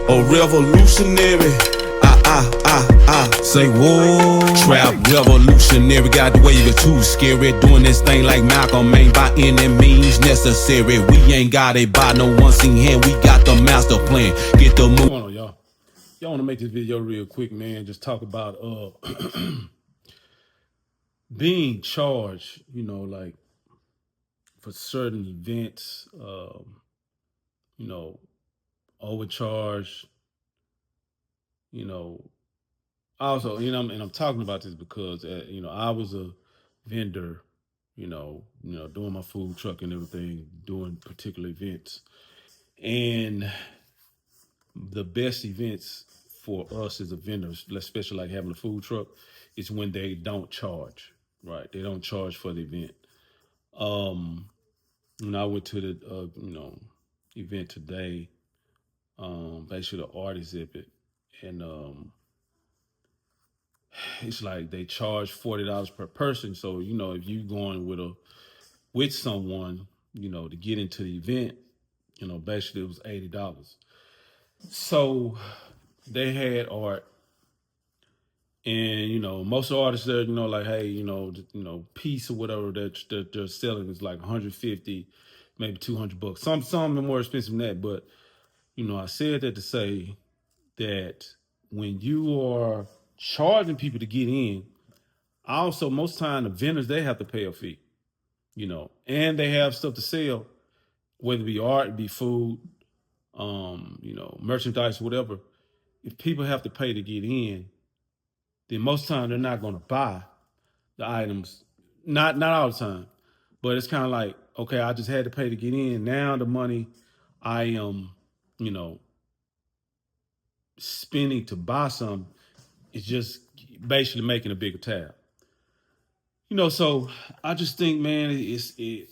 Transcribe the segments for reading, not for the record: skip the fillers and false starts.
A revolutionary. Say whoa. Trap revolutionary. Got the wave of too scary. Doing this thing like Malcolm ain't by any means necessary. We ain't got it by no one seen hand. We got the master plan. Get the move. What's going on, y'all? Y'all want to make this video real quick, man. Just talk about being charged, like for certain events, overcharged, also, and I'm talking about this because, I was a vendor, doing my food truck and everything, doing particular events. And the best events for us as a vendor, especially like having a food truck, is when they don't charge, right? They don't charge for the event. When I went to the, event today, basically the art exhibit, and it's like they charge $40 per person. So if you going with someone, to get into the event, basically it was $80. So they had art, and most artists there, like, hey, piece or whatever that they're selling is like 150, maybe $200. Some are more expensive than that, but I said that to say that when you are charging people to get in, also most time the vendors, they have to pay a fee, and they have stuff to sell, whether it be art, it be food, merchandise, whatever. If people have to pay to get in, then most time they're not going to buy the items. Not all the time, but it's kind of like, okay, I just had to pay to get in. Now the money I am, spending to buy some is just basically making a bigger tab. So I just think, man, it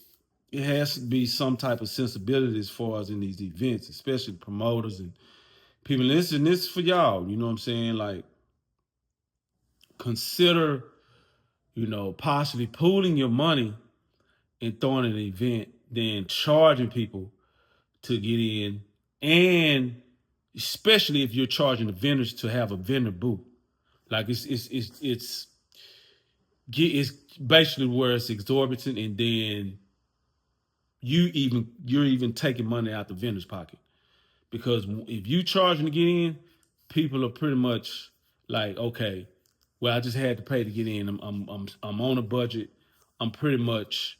has to be some type of sensibility as far as in these events, especially promoters and people. Listen, this is for y'all. You know what I'm saying? Like, consider, possibly pooling your money and throwing an event, then charging people to get in, and especially if you're charging the vendors to have a vendor booth. Like it's basically where it's exorbitant, and then you're even taking money out the vendor's pocket, because if you charging to get in, people are pretty much like, okay, well, I just had to pay to get in. I'm on a budget. I'm pretty much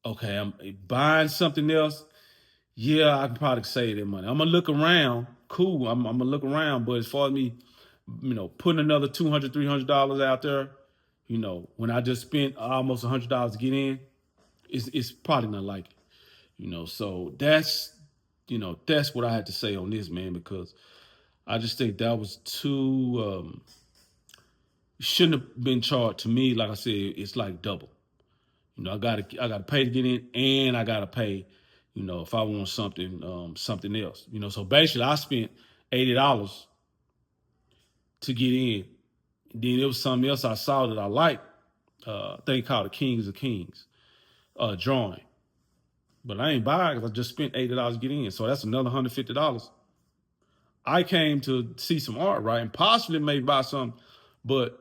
okay. I'm buying something else. Yeah, I can probably save that money. I'm gonna look around. Cool. I'm gonna look around, but as far as me, putting another $200, $300 out there, when I just spent almost $100 to get in, it's probably not like it. So that's what I had to say on this, man, because I just think that was too. Shouldn't have been charged. To me, like I said, it's like double. I gotta pay to get in, and I gotta pay, if I want something else. So basically I spent $80 to get in. Then it was something else I saw that I liked. Thing called the Kings of Kings drawing. But I ain't buy it because I just spent $80 to get in. So that's another $150. I came to see some art, right? And possibly maybe buy some, but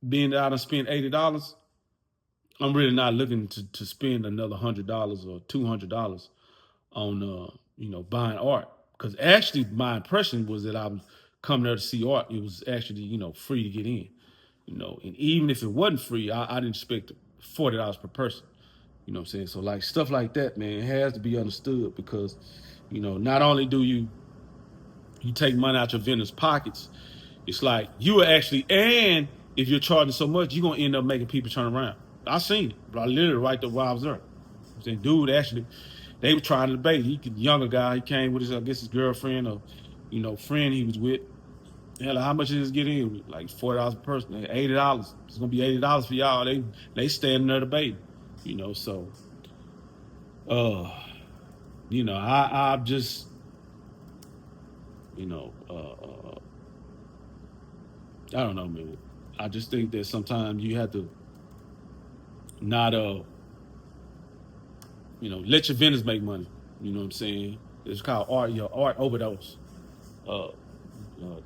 being that I done spent $80, I'm really not looking to spend another $100 or $200 on buying art. Because actually my impression was that I was coming there to see art. It was actually, free to get in. And even if it wasn't free, I didn't expect $40 per person. You know what I'm saying? So like stuff like that, man, it has to be understood, because, not only do you take money out your vendors' pockets, it's like you are actually, and if you're charging so much, you're gonna end up making people turn around. I seen it, but I literally right there while I was there. I'm saying, dude, actually, they were trying to debate. Younger guy, he came with his girlfriend or, friend he was with. Hell, how much did this get in? Like $40 per person, $80. It's gonna be $80 for y'all. They standing there debating, So, I just, I don't know, man. I just think that sometimes you have to not, let your vendors make money. You know what I'm saying? It's called art overdose.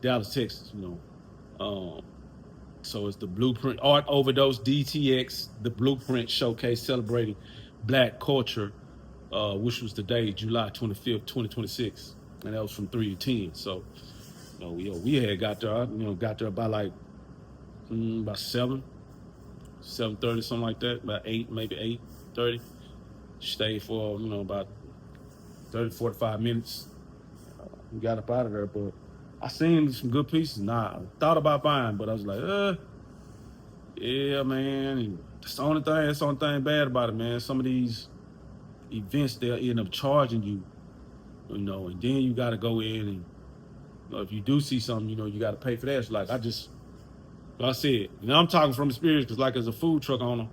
Dallas, Texas. So it's the Blueprint Art Overdose DTX, the Blueprint Showcase celebrating Black culture, which was today, July 25th, 2026, and that was from 3 to 10. So, we had got there by like about 7:30, something like that, about 8, maybe 8:30. Stayed for about 30, 45 minutes. We got up out of there, but I seen some good pieces. I thought about buying, but I was like, yeah, man. And that's the only thing bad about it, man. Some of these events, they'll end up charging you, and then you got to go in and if you do see something, you got to pay for that. It's like like I said, I'm talking from experience because, like, as a food truck owner,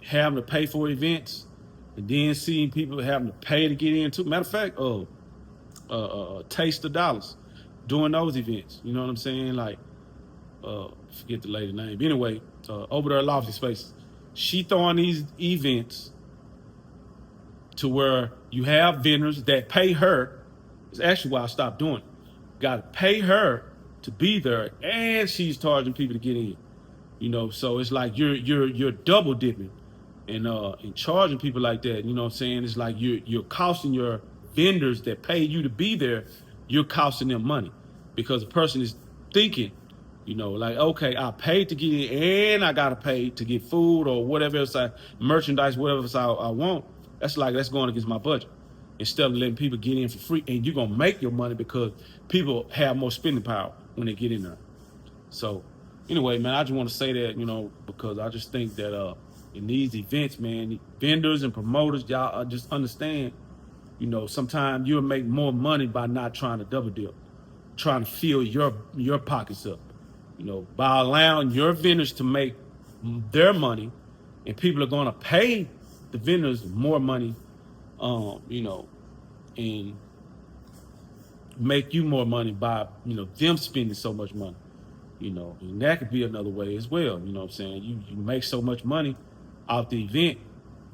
having to pay for events and then seeing people having to pay to get in too. Matter of fact, Taste of Dollars doing those events. You know what I'm saying? Like, forget the lady name. But anyway, over there at Lofty Spaces, she throwing these events to where you have vendors that pay her. It's actually why I stopped doing it. Got to pay her to be there, and she's charging people to get in. So it's like you're double dipping, and charging people like that. You know what I'm saying? It's like you're costing your vendors that pay you to be there. You're costing them money because the person is thinking, like, okay, I paid to get in, and I gotta pay to get food or whatever else, merchandise, whatever else I want. That's going against my budget. Instead of letting people get in for free, and you're gonna make your money because people have more spending power when they get in there. So anyway, man, I just want to say that, because I just think that in these events, man, vendors and promoters, y'all just understand, sometimes you'll make more money by not trying to double dip, trying to fill your pockets up, by allowing your vendors to make their money, and people are going to pay the vendors more money, and make you more money by, them spending so much money, and that could be another way as well. You know what I'm saying? You make so much money out the event,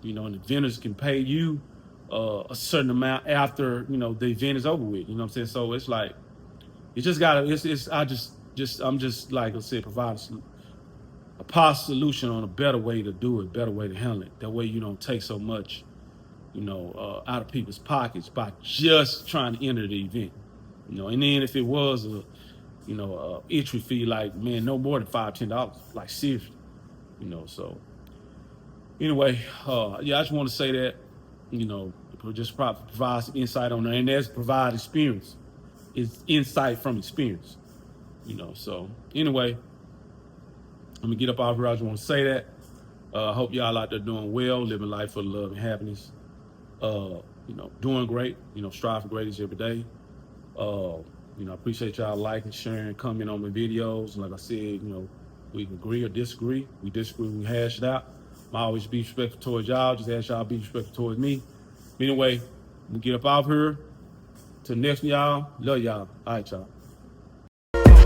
and the vendors can pay you a certain amount after, the event is over with. You know what I'm saying? So it's like, you just gotta, I'm just like I said, provide a possible solution on a better way to do it, better way to handle it. That way you don't take so much, out of people's pockets by just trying to enter the event. And then if it was a entry fee, like, man, no more than $5-10, like, seriously, so anyway, I just want to say that, just provide some insight on there, and that's provide experience. It's insight from experience, so anyway, I'm gonna get up out here. I just want to say that. I hope y'all out there doing well, living life for love and happiness. Doing great, strive for greatness every day. I appreciate y'all liking, sharing, commenting on my videos. And like I said, we can agree or disagree. We disagree, we hash it out. I always be respectful towards y'all. Just ask y'all to be respectful towards me. Anyway, we get up out here. Till next one, y'all. Love y'all. All right, y'all.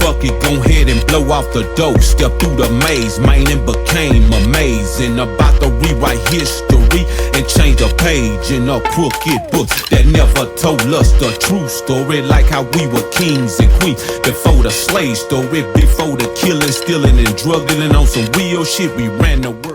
Fuck it, go ahead and blow off the dough. Step through the maze, man, and became amazing. About to rewrite history and change a page in a crooked book that never told us the true story. Like how we were kings and queens before the slave story, before the killing, stealing, and drug dealing on some real shit. We ran the world.